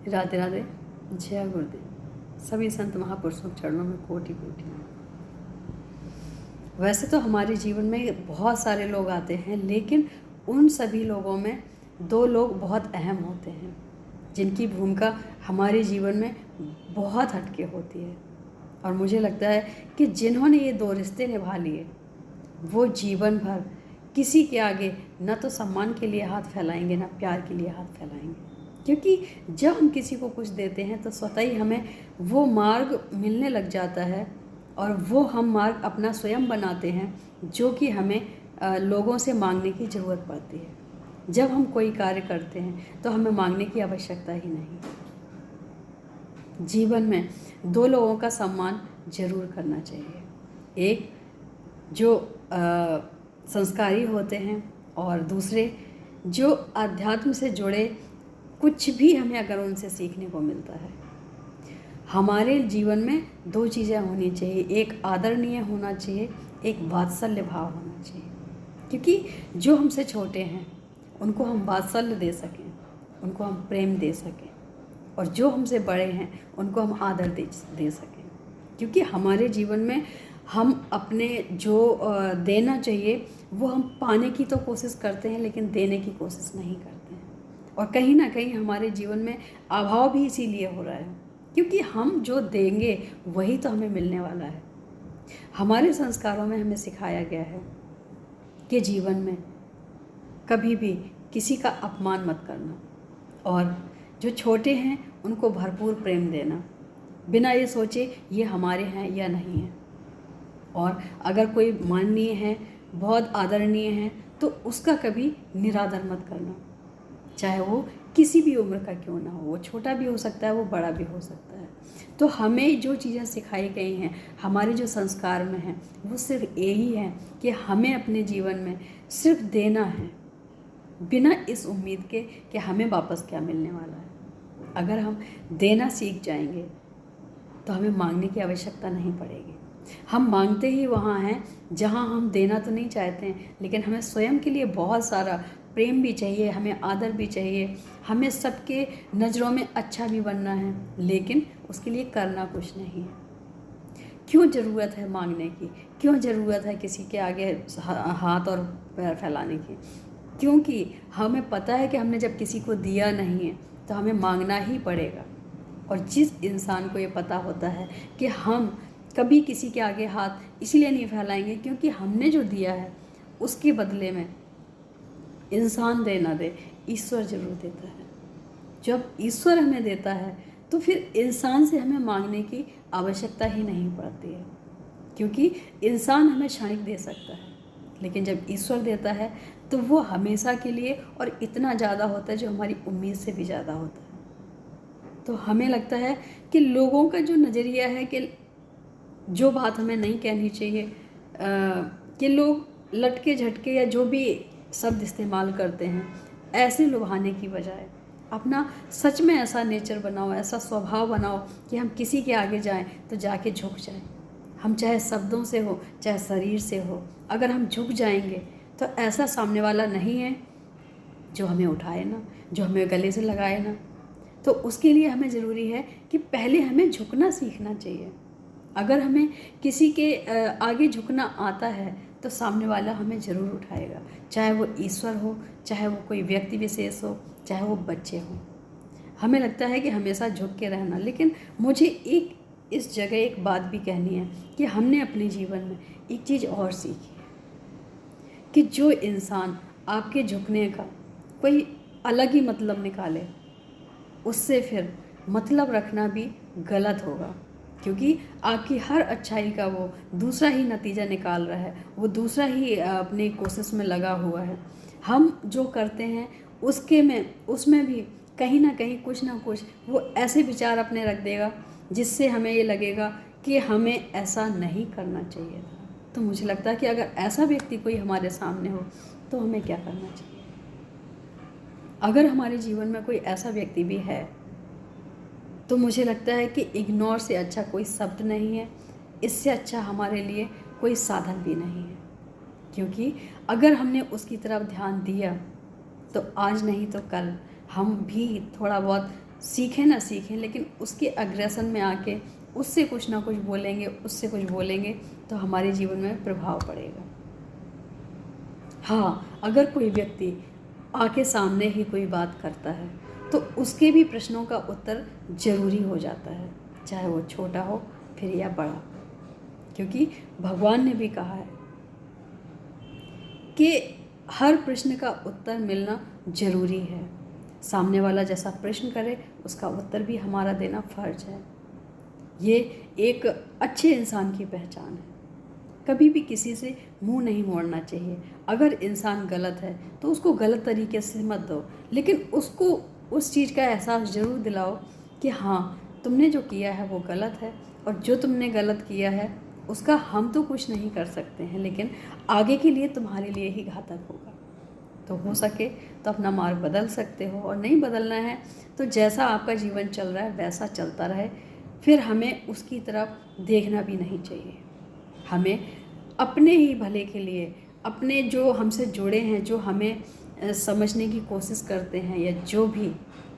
राधे राधे। जय गुरुदेव। सभी संत महापुरुषों के चरणों में कोटि कोटि। वैसे तो हमारे जीवन में बहुत सारे लोग आते हैं, लेकिन उन सभी लोगों में दो लोग बहुत अहम होते हैं जिनकी भूमिका हमारे जीवन में बहुत हटके होती है। और मुझे लगता है कि जिन्होंने ये दो रिश्ते निभा लिए वो जीवन भर किसी के आगे न तो सम्मान के लिए हाथ फैलाएंगे, न प्यार के लिए हाथ फैलाएंगे। क्योंकि जब हम किसी को कुछ देते हैं तो स्वतः ही हमें वो मार्ग मिलने लग जाता है और वो हम मार्ग अपना स्वयं बनाते हैं, जो कि हमें लोगों से मांगने की ज़रूरत पड़ती है। जब हम कोई कार्य करते हैं तो हमें मांगने की आवश्यकता ही नहीं। जीवन में दो लोगों का सम्मान जरूर करना चाहिए। एक जो संस्कारी होते हैं और दूसरे जो अध्यात्म से जुड़े कुछ भी हमें अगर उनसे सीखने को मिलता है। हमारे जीवन में दो चीज़ें होनी चाहिए, एक आदरणीय होना चाहिए, एक वात्सल्य भाव होना चाहिए। क्योंकि जो हमसे छोटे हैं उनको हम वात्सल्य दे सकें, उनको हम प्रेम दे सकें, और जो हमसे बड़े हैं उनको हम आदर दे सकें। क्योंकि हमारे जीवन में हम अपने जो देना चाहिए वो हम पाने की तो कोशिश करते हैं, लेकिन देने की कोशिश नहीं करते हैं। और कहीं ना कहीं हमारे जीवन में अभाव भी इसीलिए हो रहा है, क्योंकि हम जो देंगे वही तो हमें मिलने वाला है। हमारे संस्कारों में हमें सिखाया गया है कि जीवन में कभी भी किसी का अपमान मत करना, और जो छोटे हैं उनको भरपूर प्रेम देना, बिना ये सोचे ये हमारे हैं या नहीं हैं। और अगर कोई माननीय है, बहुत आदरणीय है, तो उसका कभी निरादर मत करना, चाहे वो किसी भी उम्र का क्यों ना हो। वो छोटा भी हो सकता है, वो बड़ा भी हो सकता है। तो हमें जो चीज़ें सिखाई गई हैं, हमारे जो संस्कार में हैं, वो सिर्फ यही है कि हमें अपने जीवन में सिर्फ देना है, बिना इस उम्मीद के कि हमें वापस क्या मिलने वाला है। अगर हम देना सीख जाएंगे तो हमें मांगने की आवश्यकता नहीं पड़ेगी। हम मांगते ही वहाँ हैं जहाँ हम देना तो नहीं चाहते हैं, लेकिन हमें स्वयं के लिए बहुत सारा प्रेम भी चाहिए, हमें आदर भी चाहिए, हमें सबके नज़रों में अच्छा भी बनना है, लेकिन उसके लिए करना कुछ नहीं है। क्यों ज़रूरत है मांगने की? क्यों ज़रूरत है किसी के आगे हाथ और पैर फैलाने की? क्योंकि हमें पता है कि हमने जब किसी को दिया नहीं है तो हमें मांगना ही पड़ेगा। और जिस इंसान को ये पता होता है कि हम कभी किसी के आगे हाथ इसलिए नहीं फैलाएंगे क्योंकि हमने जो दिया है उसके बदले में इंसान दे ना दे, ईश्वर जरूर देता है। जब ईश्वर हमें देता है तो फिर इंसान से हमें मांगने की आवश्यकता ही नहीं पड़ती है, क्योंकि इंसान हमें क्षणिक दे सकता है, लेकिन जब ईश्वर देता है तो वो हमेशा के लिए और इतना ज़्यादा होता है जो हमारी उम्मीद से भी ज़्यादा होता है। तो हमें लगता है कि लोगों का जो नज़रिया है कि जो बात हमें नहीं कहनी चाहिए, कि लोग लटके झटके या जो भी शब्द इस्तेमाल करते हैं, ऐसे लुभाने की बजाय अपना सच में ऐसा नेचर बनाओ, ऐसा स्वभाव बनाओ कि हम किसी के आगे जाएं तो जाके झुक जाएं। हम चाहे शब्दों से हो चाहे शरीर से हो, अगर हम झुक जाएंगे तो ऐसा सामने वाला नहीं है जो हमें उठाए ना, जो हमें गले से लगाए ना। तो उसके लिए हमें ज़रूरी है कि पहले हमें झुकना सीखना चाहिए। अगर हमें किसी के आगे झुकना आता है तो सामने वाला हमें ज़रूर उठाएगा, चाहे वो ईश्वर हो, चाहे वो कोई व्यक्ति विशेष हो, चाहे वो बच्चे हों। हमें लगता है कि हमेशा झुक के रहना, लेकिन मुझे इस जगह एक बात भी कहनी है कि हमने अपने जीवन में एक चीज़ और सीखी है कि जो इंसान आपके झुकने का कोई अलग ही मतलब निकाले, उससे फिर मतलब रखना भी गलत होगा, क्योंकि आपकी हर अच्छाई का वो दूसरा ही नतीजा निकाल रहा है, वो दूसरा ही अपनी कोशिश में लगा हुआ है। हम जो करते हैं उसमें भी कहीं ना कहीं कुछ ना कुछ वो ऐसे विचार अपने रख देगा जिससे हमें ये लगेगा कि हमें ऐसा नहीं करना चाहिए था। तो मुझे लगता है कि अगर ऐसा व्यक्ति कोई हमारे सामने हो तो हमें क्या करना चाहिए। अगर हमारे जीवन में कोई ऐसा व्यक्ति भी है तो मुझे लगता है कि इग्नोर से अच्छा कोई शब्द नहीं है, इससे अच्छा हमारे लिए कोई साधन भी नहीं है। क्योंकि अगर हमने उसकी तरफ ध्यान दिया तो आज नहीं तो कल हम भी थोड़ा बहुत सीखें ना सीखें, लेकिन उसके अग्रेसन में आके उससे कुछ ना कुछ बोलेंगे, उससे कुछ बोलेंगे तो हमारे जीवन में प्रभाव पड़ेगा। हाँ, अगर कोई व्यक्ति आके सामने ही कोई बात करता है तो उसके भी प्रश्नों का उत्तर जरूरी हो जाता है, चाहे वो छोटा हो फिर या बड़ा, क्योंकि भगवान ने भी कहा है कि हर प्रश्न का उत्तर मिलना जरूरी है। सामने वाला जैसा प्रश्न करे उसका उत्तर भी हमारा देना फर्ज है। ये एक अच्छे इंसान की पहचान है। कभी भी किसी से मुंह नहीं मोड़ना चाहिए। अगर इंसान गलत है तो उसको गलत तरीके से मत दो, लेकिन उसको उस चीज़ का एहसास ज़रूर दिलाओ कि हाँ, तुमने जो किया है वो गलत है, और जो तुमने गलत किया है उसका हम तो कुछ नहीं कर सकते हैं, लेकिन आगे के लिए तुम्हारे लिए ही घातक होगा। तो हो सके तो अपना मार्ग बदल सकते हो, और नहीं बदलना है तो जैसा आपका जीवन चल रहा है वैसा चलता रहे। फिर हमें उसकी तरफ देखना भी नहीं चाहिए। हमें अपने ही भले के लिए, अपने जो हमसे जुड़े हैं, जो हमें समझने की कोशिश करते हैं, या जो भी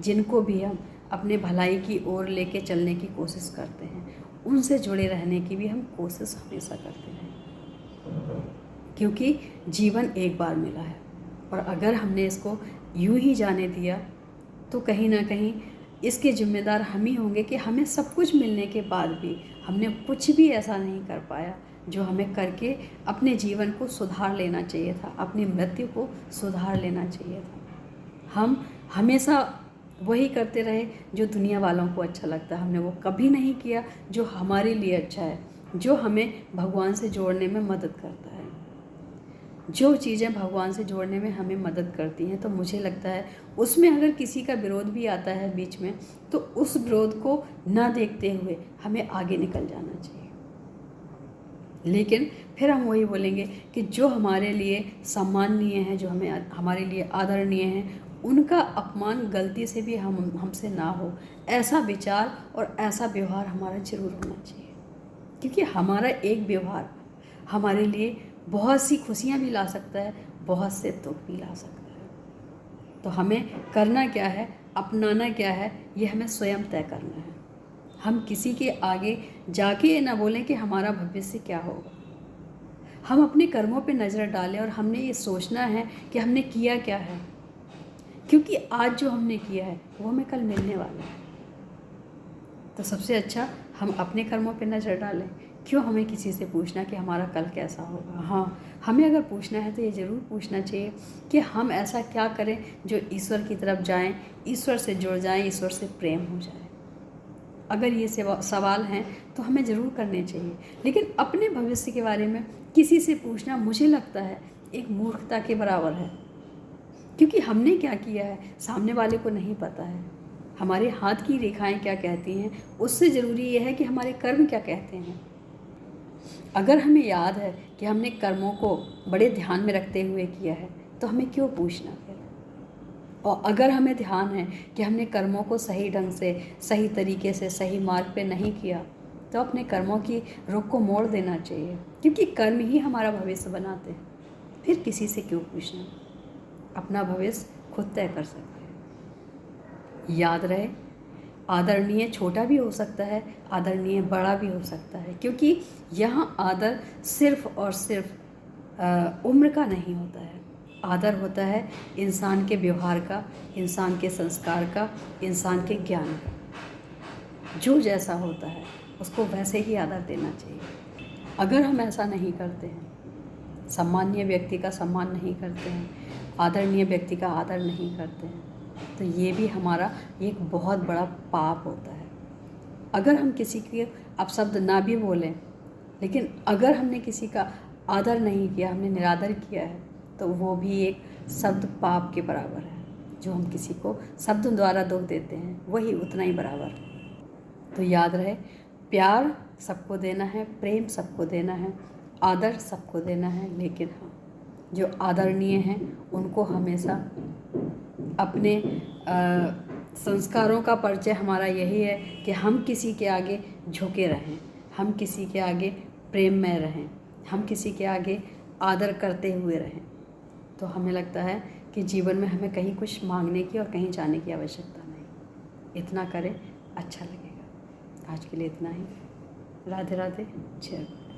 जिनको भी हम अपने भलाई की ओर लेके चलने की कोशिश करते हैं, उनसे जुड़े रहने की भी हम कोशिश हमेशा करते हैं, क्योंकि जीवन एक बार मिला है। और अगर हमने इसको यूं ही जाने दिया तो कहीं ना कहीं इसके जिम्मेदार हम ही होंगे कि हमें सब कुछ मिलने के बाद भी हमने कुछ भी ऐसा नहीं कर पाया जो हमें करके अपने जीवन को सुधार लेना चाहिए था, अपनी मृत्यु को सुधार लेना चाहिए था। हम हमेशा वही करते रहे जो दुनिया वालों को अच्छा लगता है। हमने वो कभी नहीं किया जो हमारे लिए अच्छा है, जो हमें भगवान से जोड़ने में मदद करता है। जो चीज़ें भगवान से जोड़ने में हमें मदद करती हैं, तो मुझे लगता है उसमें अगर किसी का विरोध भी आता है बीच में, तो उस विरोध को ना देखते हुए हमें आगे निकल जाना चाहिए। लेकिन फिर हम वही बोलेंगे कि जो हमारे लिए सम्माननीय है, जो हमारे लिए आदरणीय हैं, उनका अपमान गलती से भी हमसे ना हो, ऐसा विचार और ऐसा व्यवहार हमारा जरूर होना चाहिए। क्योंकि हमारा एक व्यवहार हमारे लिए बहुत सी खुशियाँ भी ला सकता है, बहुत से दुख भी ला सकता है। तो हमें करना क्या है, अपनाना क्या है, ये हमें स्वयं तय करना है। हम किसी के आगे जाके ये ना बोलें कि हमारा भविष्य क्या होगा। हम अपने कर्मों पे नज़र डालें और हमने ये सोचना है कि हमने किया क्या है, क्योंकि आज जो हमने किया है वो हमें कल मिलने वाला है। तो सबसे अच्छा हम अपने कर्मों पे नज़र डालें। क्यों हमें किसी से पूछना कि हमारा कल कैसा होगा। हाँ, हमें अगर पूछना है तो ये ज़रूर पूछना चाहिए कि हम ऐसा क्या करें जो ईश्वर की तरफ जाएं, ईश्वर से जुड़ जाएं, ईश्वर से प्रेम हो जाए। अगर ये सवाल हैं तो हमें ज़रूर करने चाहिए। लेकिन अपने भविष्य के बारे में किसी से पूछना मुझे लगता है एक मूर्खता के बराबर है, क्योंकि हमने क्या किया है सामने वाले को नहीं पता है। हमारे हाथ की रेखाएं क्या कहती हैं, उससे ज़रूरी ये है कि हमारे कर्म क्या कहते हैं। अगर हमें याद है कि हमने कर्मों को बड़े ध्यान में रखते हुए किया है तो हमें क्यों पूछना फिर। और अगर हमें ध्यान है कि हमने कर्मों को सही ढंग से, सही तरीके से, सही मार्ग पे नहीं किया, तो अपने कर्मों की रुख को मोड़ देना चाहिए, क्योंकि कर्म ही हमारा भविष्य बनाते हैं। फिर किसी से क्यों पूछना, अपना भविष्य खुद तय कर सकते हैं। याद रहे, आदरणीय छोटा भी हो सकता है, आदरणीय बड़ा भी हो सकता है, क्योंकि यहाँ आदर सिर्फ और सिर्फ उम्र का नहीं होता है। आदर होता है इंसान के व्यवहार का, इंसान के संस्कार का, इंसान के ज्ञान का। जो जैसा होता है उसको वैसे ही आदर देना चाहिए। अगर हम ऐसा नहीं करते हैं, सम्मानीय व्यक्ति का सम्मान नहीं करते हैं, आदरणीय व्यक्ति का आदर नहीं करते हैं, तो ये भी हमारा एक बहुत बड़ा पाप होता है। अगर हम किसी के अपशब्द ना भी बोलें, लेकिन अगर हमने किसी का आदर नहीं किया, हमने निरादर किया है, तो वो भी एक शब्द पाप के बराबर है। जो हम किसी को शब्द द्वारा दुख देते हैं वही उतना ही बराबर है। तो याद रहे, प्यार सबको देना है, प्रेम सबको देना है, आदर सबको देना है, लेकिन हाँ, जो आदरणीय हैं उनको हमेशा अपने संस्कारों का परिचय हमारा यही है कि हम किसी के आगे झुके रहें, हम किसी के आगे प्रेम में रहें, हम किसी के आगे आदर करते हुए रहें। तो हमें लगता है कि जीवन में हमें कहीं कुछ मांगने की और कहीं जाने की आवश्यकता नहीं। इतना करें, अच्छा लगेगा। आज के लिए इतना ही। राधे राधे, जय गुरु।